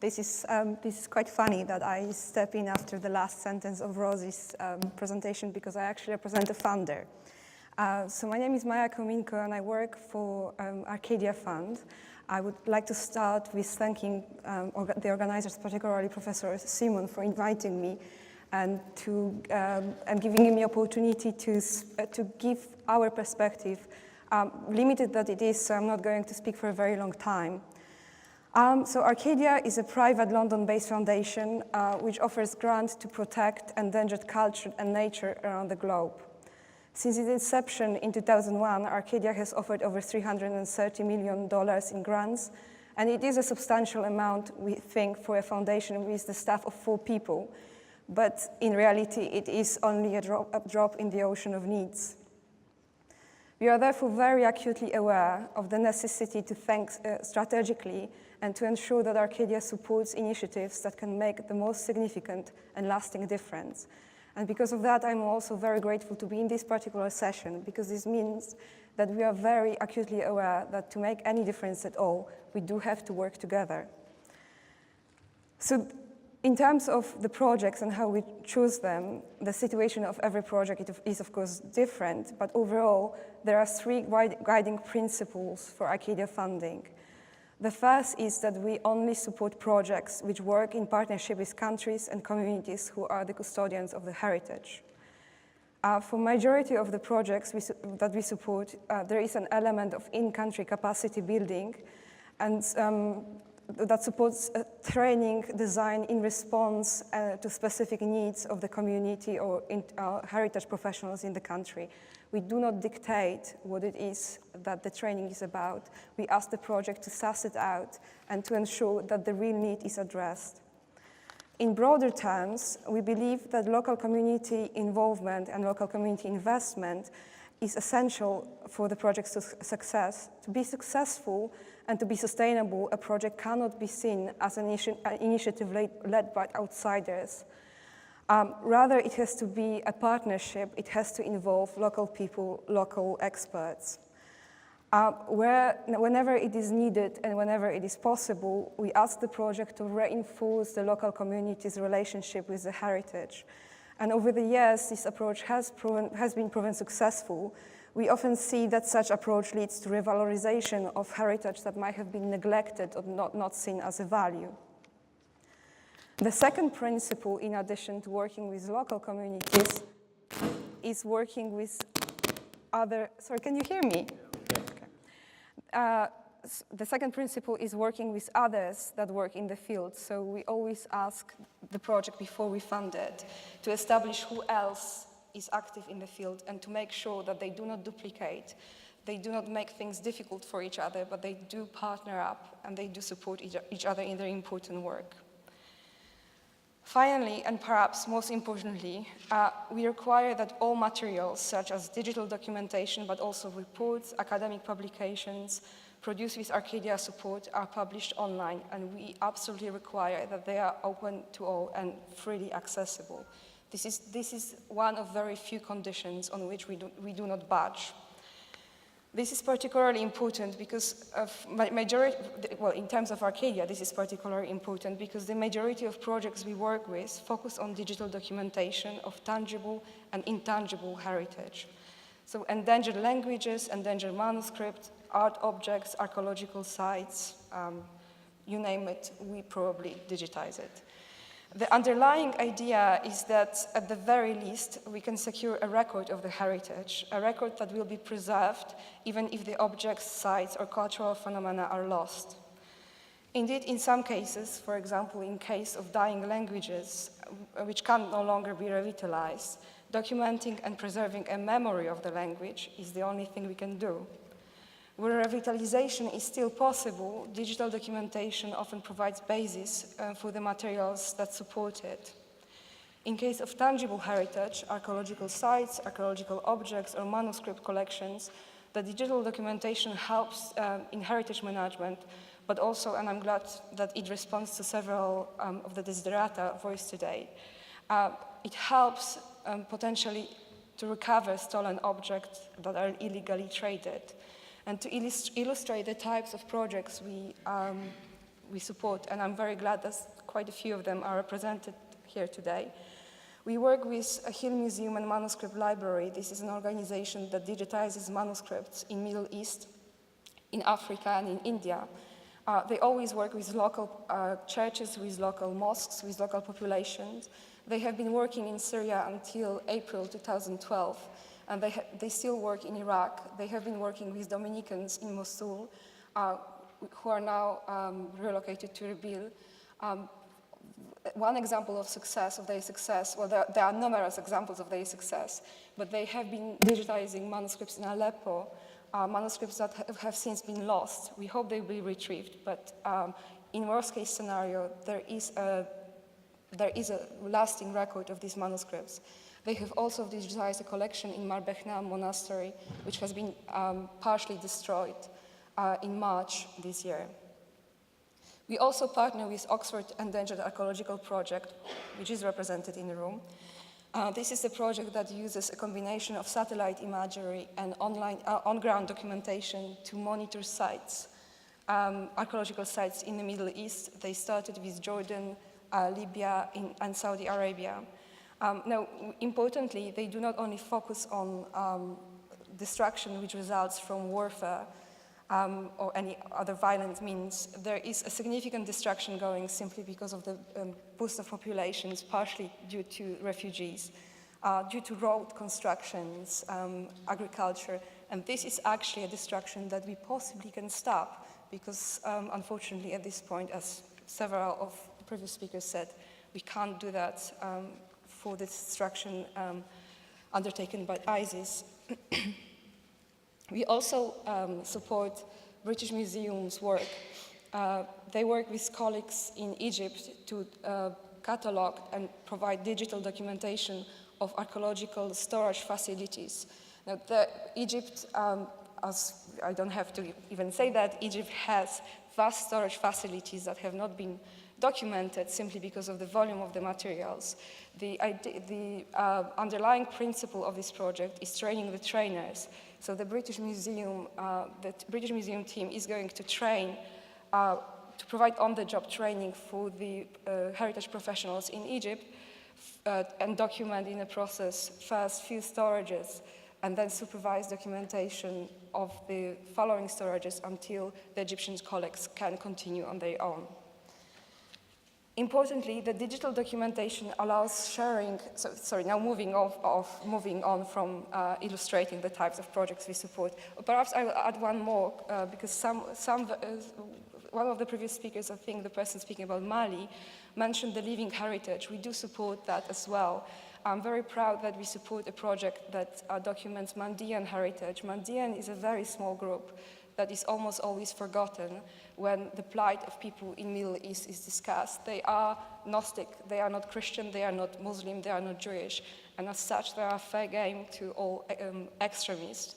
This is quite funny that I step in after the last sentence of Rosie's presentation because I actually represent a funder. So my name is Maja Kominko and I work for Arcadia Fund. I would like to start with thanking the organizers, particularly Professor Simon, for inviting me and giving me the opportunity to give our perspective. Limited that it is, so I'm not going to speak for a very long time. So Arcadia is a private London-based foundation which offers grants to protect endangered culture and nature around the globe. Since its inception in 2001, Arcadia has offered over $330 million in grants, and it is a substantial amount, we think, for a foundation with the staff of 4 people. But in reality, it is only a drop in the ocean of needs. We are therefore very acutely aware of the necessity to think strategically and to ensure that Arcadia supports initiatives that can make the most significant and lasting difference. And because of that, I'm also very grateful to be in this particular session, because this means that we are very acutely aware that to make any difference at all, we do have to work together. So in terms of the projects and how we choose them, the situation of every project is of course different, but overall, there are 3 guiding principles for Arcadia funding. The first is that we only support projects which work in partnership with countries and communities who are the custodians of the heritage. For majority of the projects that we support, there is an element of in-country capacity building and that supports training design in response to specific needs of the community or heritage professionals in the country. We do not dictate what it is that the training is about. We ask the project to suss it out and to ensure that the real need is addressed. In broader terms, we believe that local community involvement and local community investment is essential for the project's success. To be successful and to be sustainable, a project cannot be seen as an initiative led by outsiders. Rather, it has to be a partnership. It has to involve local people, local experts. Whenever it is needed and whenever it is possible, we ask the project to reinforce the local community's relationship with the heritage. And over the years, this approach has been proven successful. We often see that such approach leads to revalorization of heritage that might have been neglected or not seen as a value. The second principle, in addition to working with local communities, is working with other, sorry, can you hear me? Okay. The second principle is working with others that work in the field. So we always ask the project before we fund it to establish who else is active in the field and to make sure that they do not duplicate. They do not make things difficult for each other, but they do partner up and they do support each other in their important work. Finally, and perhaps most importantly, we require that all materials, such as digital documentation, but also reports, academic publications, produced with Arcadia support, are published online, and we absolutely require that they are open to all and freely accessible. This is one of very few conditions on which we do not budge. This is particularly important because in terms of Arcadia, this is particularly important because the majority of projects we work with focus on digital documentation of tangible and intangible heritage. So endangered languages, endangered manuscripts, art objects, archaeological sites, you name it, we probably digitize it. The underlying idea is that, at the very least, we can secure a record of the heritage, a record that will be preserved even if the objects, sites, or cultural phenomena are lost. Indeed, in some cases, for example, in case of dying languages, which can no longer be revitalized, documenting and preserving a memory of the language is the only thing we can do. Where revitalization is still possible, digital documentation often provides basis for the materials that support it. In case of tangible heritage, archaeological sites, archaeological objects, or manuscript collections, the digital documentation helps in heritage management, but also, and I'm glad that it responds to several of the desiderata voiced today, it helps potentially to recover stolen objects that are illegally traded. And to illustrate the types of projects we support, and I'm very glad that quite a few of them are represented here today. We work with a Hill Museum and Manuscript Library. This is an organization that digitizes manuscripts in Middle East, in Africa, and in India. They always work with local churches, with local mosques, with local populations. They have been working in Syria until April 2012, and they still work in Iraq. They have been working with Dominicans in Mosul, who are now relocated to Erbil. One example of their success, well, there are numerous examples of their success, but they have been digitizing manuscripts in Aleppo, manuscripts that have since been lost. We hope they will be retrieved, but in worst case scenario, there is a lasting record of these manuscripts. They have also digitized a collection in Marbechna Monastery, which has been partially destroyed in March this year. We also partner with Oxford Endangered Archaeological project, which is represented in the room. This is a project that uses a combination of satellite imagery and on-ground documentation to monitor sites, archaeological sites in the Middle East. They started with Jordan, Libya, and Saudi Arabia. Now, importantly, they do not only focus on destruction which results from warfare, or any other violent means. There is a significant destruction going simply because of the boost of populations, partially due to refugees, due to road constructions, agriculture, and this is actually a destruction that we possibly can stop because, unfortunately, at this point, as several of the previous speakers said, we can't do that for the destruction undertaken by ISIS. We also support British Museum's work. They work with colleagues in Egypt to catalog and provide digital documentation of archaeological storage facilities. Now, Egypt, as I don't have to even say that, Egypt has vast storage facilities that have not been documented simply because of the volume of the materials. The underlying principle of this project is training the trainers. So the British Museum team is going to train, to provide on-the-job training for the heritage professionals in Egypt and document in the process first few storages and then supervise documentation of the following storages until the Egyptian colleagues can continue on their own. Importantly, the digital documentation allows sharing, now moving on from illustrating the types of projects we support. Perhaps I will add one more, because one of the previous speakers, I think the person speaking about Mali, mentioned the living heritage. We do support that as well. I'm very proud that we support a project that documents Mandean heritage. Mandean is a very small group that is almost always forgotten when the plight of people in Middle East is discussed. They are Gnostic, they are not Christian, they are not Muslim, they are not Jewish, and as such they are fair game to all extremists.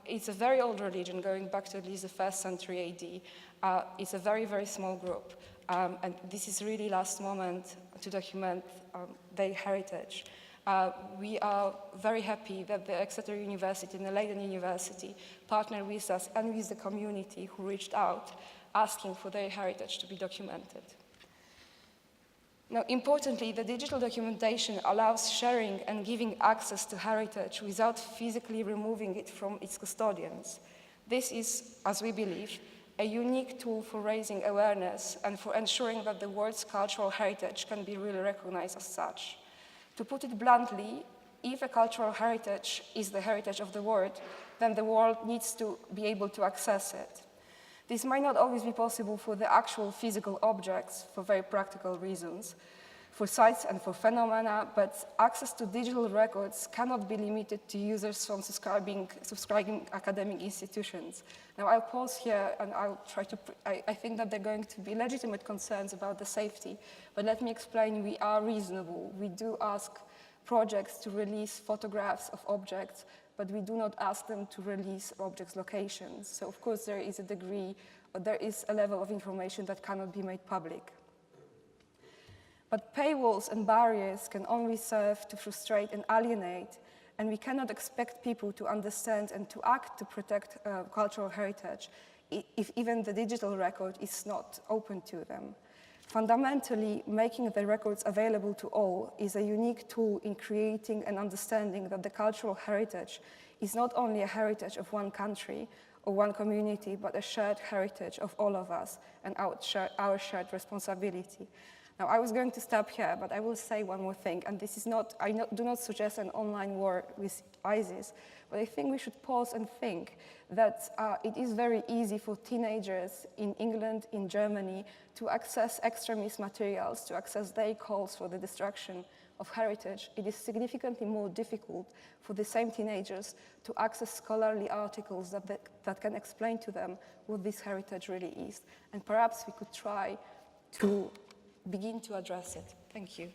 It's a very old religion going back to at least the 1st century AD. It's a very, very small group, and this is really last moment to document their heritage. We are very happy that the Exeter University and the Leiden University partnered with us and with the community who reached out asking for their heritage to be documented. Now, importantly, the digital documentation allows sharing and giving access to heritage without physically removing it from its custodians. This is, as we believe, a unique tool for raising awareness and for ensuring that the world's cultural heritage can be really recognized as such. To put it bluntly, if a cultural heritage is the heritage of the world, then the world needs to be able to access it. This might not always be possible for the actual physical objects for very practical reasons, for sites and for phenomena, but access to digital records cannot be limited to users from subscribing academic institutions. Now I'll pause here and I'll try to, I think that there are going to be legitimate concerns about the safety, but let me explain, we are reasonable. We do ask projects to release photographs of objects, but we do not ask them to release objects' locations. So of course there is a degree, or there is a level of information that cannot be made public. But paywalls and barriers can only serve to frustrate and alienate, and we cannot expect people to understand and to act to protect cultural heritage if even the digital record is not open to them. Fundamentally, making the records available to all is a unique tool in creating an understanding that the cultural heritage is not only a heritage of one country or one community, but a shared heritage of all of us and our shared responsibility. Now, I was going to stop here, but I will say one more thing, and this is not, do not suggest an online war with ISIS, but I think we should pause and think that it is very easy for teenagers in England, in Germany, to access extremist materials, to access their calls for the destruction of heritage. It is significantly more difficult for the same teenagers to access scholarly articles that can explain to them what this heritage really is. And perhaps we could try to begin to address it. Thank you.